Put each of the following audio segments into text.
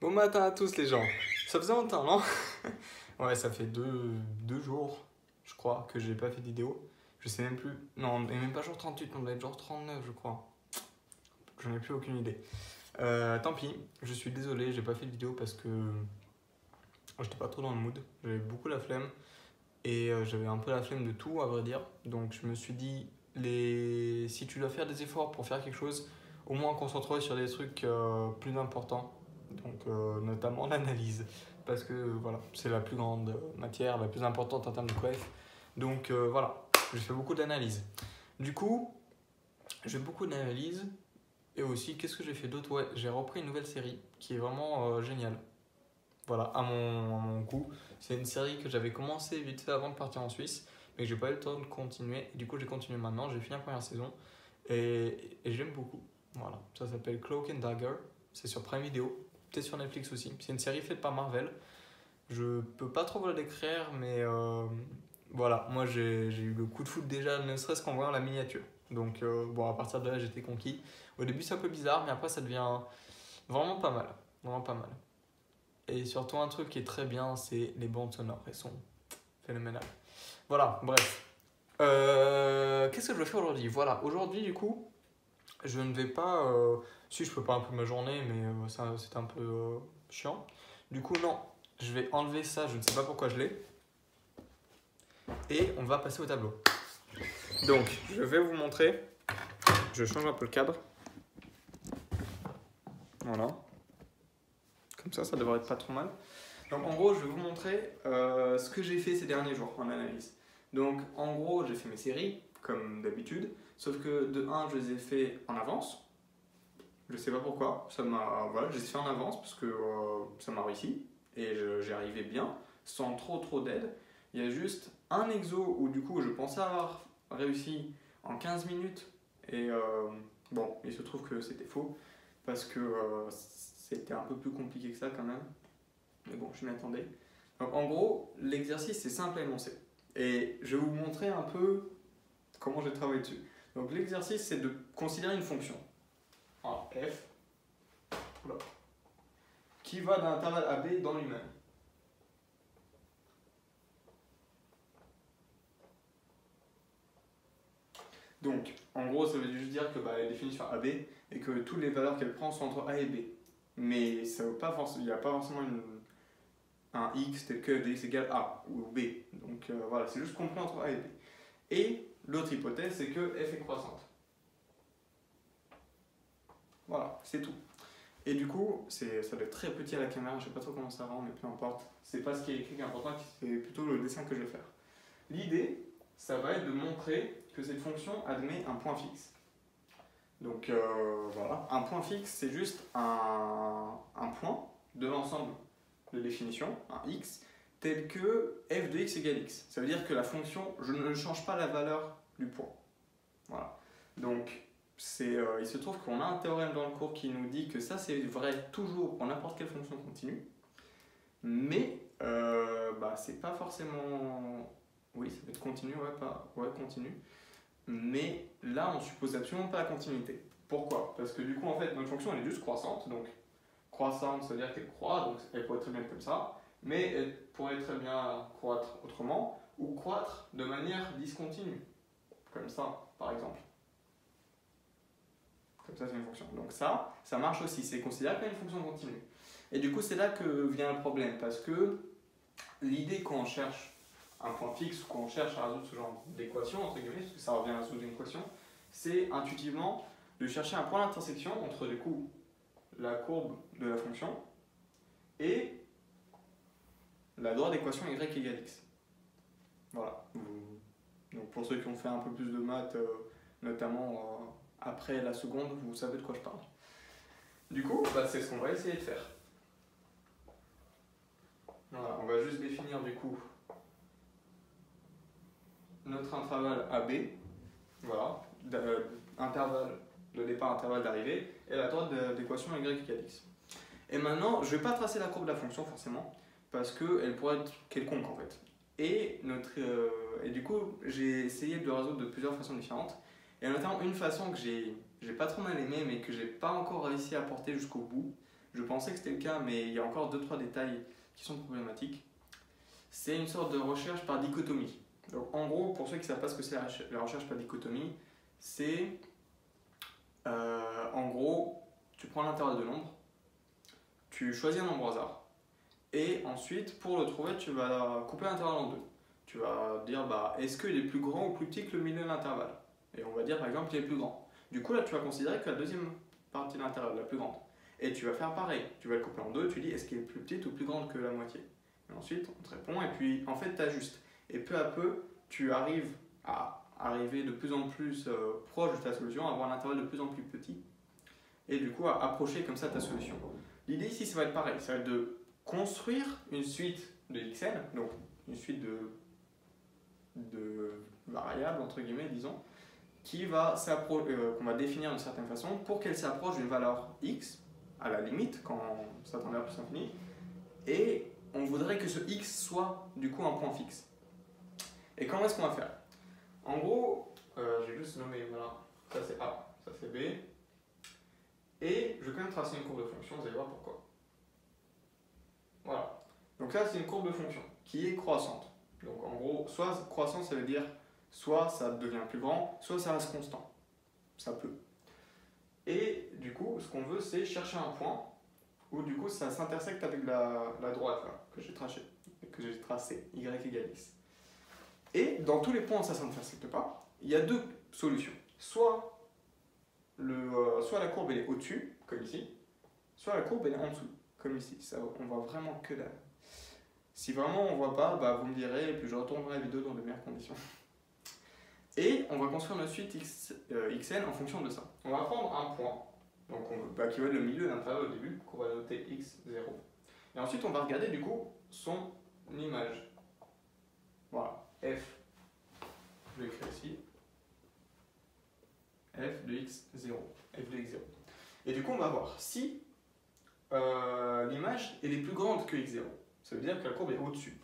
Bon matin à tous les gens. Ça faisait longtemps, non? Ouais, ça fait deux jours, je crois, que j'ai pas fait de vidéo. Je sais même plus. Non, on est même pas jour 38, on doit être jour 39, je crois. J'en ai plus aucune idée. Tant pis, je suis désolé, j'ai pas fait de vidéo parce que j'étais pas trop dans le mood. J'avais beaucoup la flemme et j'avais un peu la flemme de tout, à vrai dire. Donc je me suis dit, si tu dois faire des efforts pour faire quelque chose, au moins concentre-toi sur des trucs plus importants. Donc notamment l'analyse. Parce que voilà, c'est la plus grande matière, la plus importante en termes de coef. Donc voilà, j'ai fait beaucoup d'analyse. Du coup, j'ai beaucoup d'analyse. Et aussi, qu'est-ce que j'ai fait d'autre? Ouais, j'ai repris une nouvelle série qui est vraiment géniale. Voilà, à mon goût. C'est une série que j'avais commencé vite fait avant de partir en Suisse, mais que j'ai pas eu le temps de continuer. Et du coup, j'ai continué maintenant. J'ai fini la première saison et j'aime beaucoup. Voilà, ça s'appelle Cloak and Dagger. C'est sur Prime Video, peut-être sur Netflix aussi. C'est une série faite par Marvel. Je peux pas trop vous la décrire, mais voilà, moi j'ai eu le coup de foot déjà, ne serait-ce qu'en voyant la miniature. Donc bon, à partir de là, j'étais conquis. Au début, c'est un peu bizarre, mais après, ça devient vraiment pas mal. Vraiment pas mal. Et surtout, un truc qui est très bien, c'est les bandes sonores. Elles sont phénoménales. Voilà, bref. Qu'est-ce que je vais faire aujourd'hui? Voilà, aujourd'hui, du coup, je ne vais pas. Si je peux pas un peu ma journée, mais c'est un peu chiant. Du coup, non, je vais enlever ça, je ne sais pas pourquoi je l'ai. Et on va passer au tableau. Donc, je vais vous montrer. Je change un peu le cadre. Voilà. Comme ça devrait être pas trop mal. Donc, en gros, je vais vous montrer ce que j'ai fait ces derniers jours en analyse. Donc, en gros, j'ai fait mes séries, comme d'habitude. Sauf que de 1, je les ai fait en avance. Je sais pas pourquoi. Voilà, je les ai fait en avance parce que ça m'a réussi. Et j'y arrivais bien, sans trop d'aide. Il y a juste un exo où du coup je pensais avoir réussi en 15 minutes. Et bon, il se trouve que c'était faux. Parce que c'était un peu plus compliqué que ça quand même. Mais bon, je m'y attendais. Donc en gros, l'exercice c'est simple à énoncer. Et je vais vous montrer un peu comment j'ai travaillé dessus. Donc l'exercice c'est de considérer une fonction. En f, oula, qui va d'un intervalle AB dans lui-même. Donc, en gros, ça veut juste dire que elle est définie sur AB et que toutes les valeurs qu'elle prend sont entre A et B. Mais ça veut pas il n'y a pas forcément un X tel que dx égale A ou B. Donc voilà, c'est juste compris entre A et B. Et l'autre hypothèse, c'est que f est croissante. Voilà, c'est tout. Et du coup, ça doit être très petit à la caméra, je sais pas trop comment ça rend, mais peu importe. C'est pas ce qui est écrit qui est important, c'est plutôt le dessin que je vais faire. L'idée, ça va être de montrer que cette fonction admet un point fixe. Donc voilà, un point fixe, c'est juste un point de l'ensemble de définition, un x, tel que f de x égale x. Ça veut dire que la fonction, je ne change pas la valeur du point. Voilà. Donc, il se trouve qu'on a un théorème dans le cours qui nous dit que ça, c'est vrai toujours pour n'importe quelle fonction continue. Mais, c'est pas forcément... Oui, ça peut être continu, ouais, continu. Mais là, on suppose absolument pas la continuité. Pourquoi? Parce que du coup, en fait, notre fonction, elle est juste croissante. Donc, croissante, ça veut dire qu'elle croît, donc elle pourrait très bien être comme ça. Mais elle pourrait très bien croître autrement, ou croître de manière discontinue. Comme ça, par exemple. Comme ça, c'est une fonction. Donc ça marche aussi. C'est considéré comme une fonction continue. Et du coup, c'est là que vient le problème. Parce que l'idée quand on cherche un point fixe, quand on cherche à résoudre ce genre d'équation, entre guillemets, parce que ça revient à résoudre une équation, c'est intuitivement de chercher un point d'intersection entre du coup la courbe de la fonction et la droite d'équation y égale x. Voilà. Donc pour ceux qui ont fait un peu plus de maths, notamment après la seconde, vous savez de quoi je parle. Du coup, c'est ce qu'on va essayer de faire. Voilà, on va juste définir du coup notre intervalle AB, voilà, intervalle de départ, intervalle d'arrivée, et la droite d'équation y égale x. Et maintenant, je ne vais pas tracer la courbe de la fonction forcément, parce qu'elle pourrait être quelconque en fait. Et du coup, j'ai essayé de le résoudre de plusieurs façons différentes, et notamment une façon que j'ai pas trop mal aimée, mais que j'ai pas encore réussi à porter jusqu'au bout, Je pensais que c'était le cas, mais il y a encore 2-3 détails qui sont problématiques. C'est une sorte de recherche par dichotomie. Donc en gros, pour ceux qui ne savent pas ce que c'est la recherche par dichotomie, c'est en gros, tu prends l'intervalle de nombres, tu choisis un nombre au hasard, et ensuite, pour le trouver, tu vas couper l'intervalle en deux. Tu vas dire, bah, est-ce qu'il est plus grand ou plus petit que le milieu de l'intervalle? Et on va dire par exemple qu'il est plus grand. Du coup, là, tu vas considérer que la deuxième partie de l'intervalle, la plus grande. Et tu vas faire pareil. Tu vas le couper en deux, tu dis, est-ce qu'il est plus petite ou plus grande que la moitié? Et ensuite, on te répond, et puis en fait, tu ajustes. Et peu à peu, tu arrives à arriver de plus en plus proche de ta solution, à avoir un intervalle de plus en plus petit, et du coup, à approcher comme ça ta solution. L'idée ici, ça va être pareil. Ça va être de construire une suite de xn, donc une suite de variables, entre guillemets, disons, qu'on va définir d'une certaine façon pour qu'elle s'approche d'une valeur x, à la limite, quand ça tend vers plus l'infini, et on voudrait que ce x soit du coup un point fixe. Et comment est-ce qu'on va faire? En gros, j'ai juste nommé, voilà, ça c'est A, ça c'est B, et je vais quand même tracer une courbe de fonction, vous allez voir pourquoi. Voilà. Donc là, c'est une courbe de fonction qui est croissante. Donc en gros, soit croissante, ça veut dire soit ça devient plus grand, soit ça reste constant. Ça peut. Et du coup, ce qu'on veut, c'est chercher un point où du coup ça s'intersecte avec la droite là, que j'ai tracé, y égale x. Et dans tous les points où ça ne s'intersecte pas, il y a deux solutions. Soit la courbe elle est au-dessus, comme ici, soit la courbe elle est en dessous, comme ici. Ça, on voit vraiment que dalle. Si vraiment on ne voit pas, bah, vous me direz, et puis je retournerai la vidéo dans de meilleures conditions. Et on va construire notre suite xn en fonction de ça. On va prendre un point, donc qui va être le milieu d'un intervalle au début, qu'on va noter x0. Et ensuite on va regarder du coup son image. Voilà, f, je vais écrire ici, f de x0, f de x0. Et du coup on va voir si l'image elle est plus grande que x0. Ça veut dire que la courbe est au-dessus.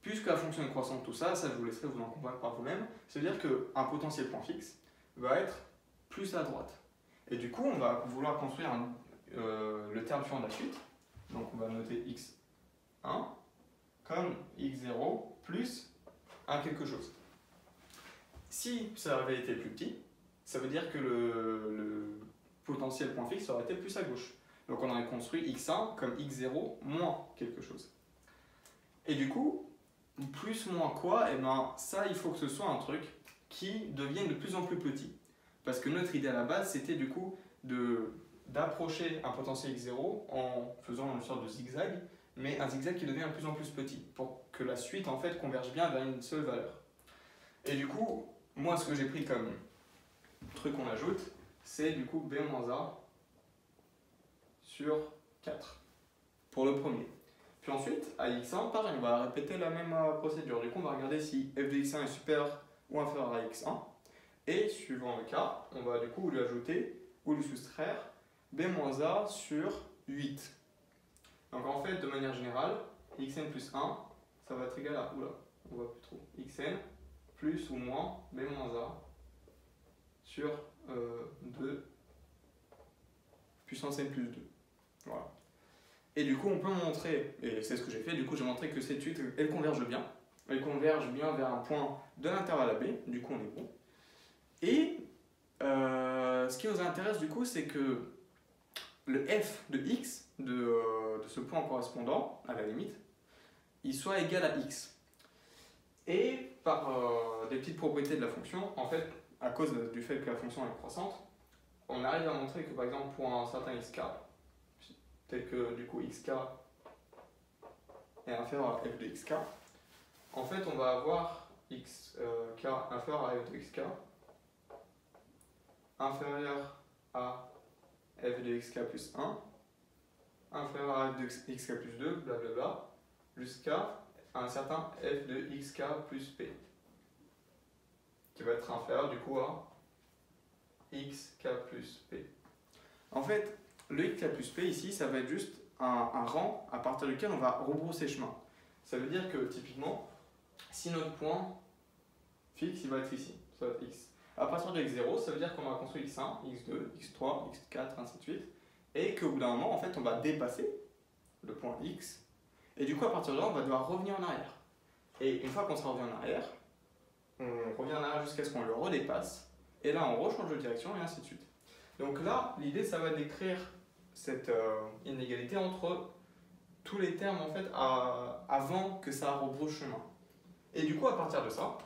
Puisque la fonction est croissante, tout ça, je vous laisserai vous en convaincre par vous-même, ça veut dire qu'un potentiel point fixe va être plus à droite. Et du coup, on va vouloir construire le terme suivant de la suite. Donc on va noter x1 comme x0 plus un quelque chose. Si ça avait été plus petit, ça veut dire que le potentiel point fixe aurait été plus à gauche. Donc on aurait construit x1 comme x0 moins quelque chose. Et du coup, plus moins quoi? Et ben ça, il faut que ce soit un truc qui devienne de plus en plus petit. Parce que notre idée à la base, c'était du coup d'approcher un potentiel x0 en faisant une sorte de zigzag, mais un zigzag qui devient de plus en plus petit, pour que la suite en fait converge bien vers une seule valeur. Et du coup, moi ce que j'ai pris comme truc qu'on ajoute, c'est du coup b-a sur 4 pour le premier. Puis ensuite, à x1, pareil, on va répéter la même procédure. Du coup, on va regarder si f de x1 est supérieur ou inférieur à x1. Et suivant le cas, on va du coup lui ajouter ou lui soustraire b-a sur 8. Donc en fait, de manière générale, xn plus 1, ça va être égal à, oula, on voit plus trop, xn plus ou moins b-a sur 2 puissance n plus 2. Voilà. Et du coup, on peut montrer, et c'est ce que j'ai fait, du coup j'ai montré que cette suite, elle converge bien. Elle converge bien vers un point de l'intervalle AB, du coup on est bon. Et ce qui nous intéresse du coup, c'est que le f de x, de ce point correspondant, à la limite, il soit égal à x. Et par des petites propriétés de la fonction, en fait, à cause du fait que la fonction est croissante, on arrive à montrer que par exemple pour un certain xk, tel que du coup xk est inférieur à f de xk, en fait on va avoir xk inférieur à f de xk inférieur à f de xk plus 1 inférieur à f de xk plus 2, blablabla, jusqu'à un certain f de xk plus p, qui va être inférieur du coup à xk plus p. En fait, le xk plus p ici, ça va être juste un rang à partir duquel on va rebrousser chemin. Ça veut dire que typiquement, si notre point fixe, il va être ici, ça va être x. À partir de x0, ça veut dire qu'on va construire x1, x2, x3, x4, ainsi de suite. et qu'au bout d'un moment, en fait, on va dépasser le point X, et du coup, à partir de là, on va devoir revenir en arrière. Et une fois qu'on sera revenu en arrière, on revient en arrière jusqu'à ce qu'on le redépasse, et là, on rechange de direction, et ainsi de suite. Donc là, l'idée, ça va d'écrire cette inégalité entre tous les termes, en fait, avant que ça rebrousse chemin. Et du coup, à partir de ça,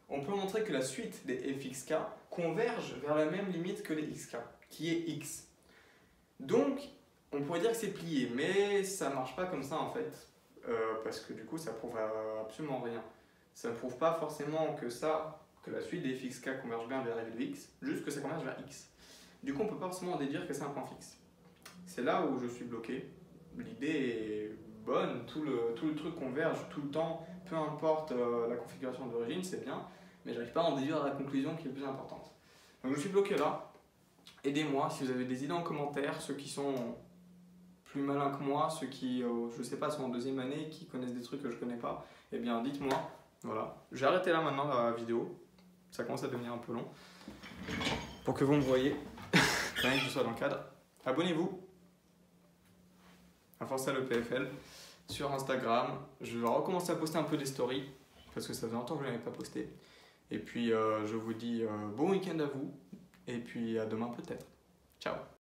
on peut montrer que la suite des fxk converge vers la même limite que les xk, qui est x. Donc, on pourrait dire que c'est plié, mais ça ne marche pas comme ça en fait, parce que du coup, ça prouve absolument rien. Ça ne prouve pas forcément que la suite des fxk converge bien vers la de x, juste que ça converge vers x. Du coup, on ne peut pas forcément en déduire que c'est un point fixe. C'est là où je suis bloqué. L'idée est bonne, tout le truc converge tout le temps, peu importe la configuration d'origine, c'est bien, mais j'arrive pas à en déduire la conclusion qui est le plus importante. Donc je suis bloqué là. Aidez-moi si vous avez des idées en commentaire, ceux qui sont plus malins que moi, ceux qui, je sais pas, sont en deuxième année, qui connaissent des trucs que je connais pas, eh bien dites-moi. Voilà. Je vais arrêter là maintenant la vidéo, ça commence à devenir un peu long, pour que vous me voyez, quand même que je sois dans le cadre. Abonnez-vous à Forza le PFL sur Instagram. Je vais recommencer à poster un peu des stories, parce que ça faisait longtemps que je n'avais pas posté. Et puis je vous dis bon week-end à vous, et puis à demain peut-être. Ciao.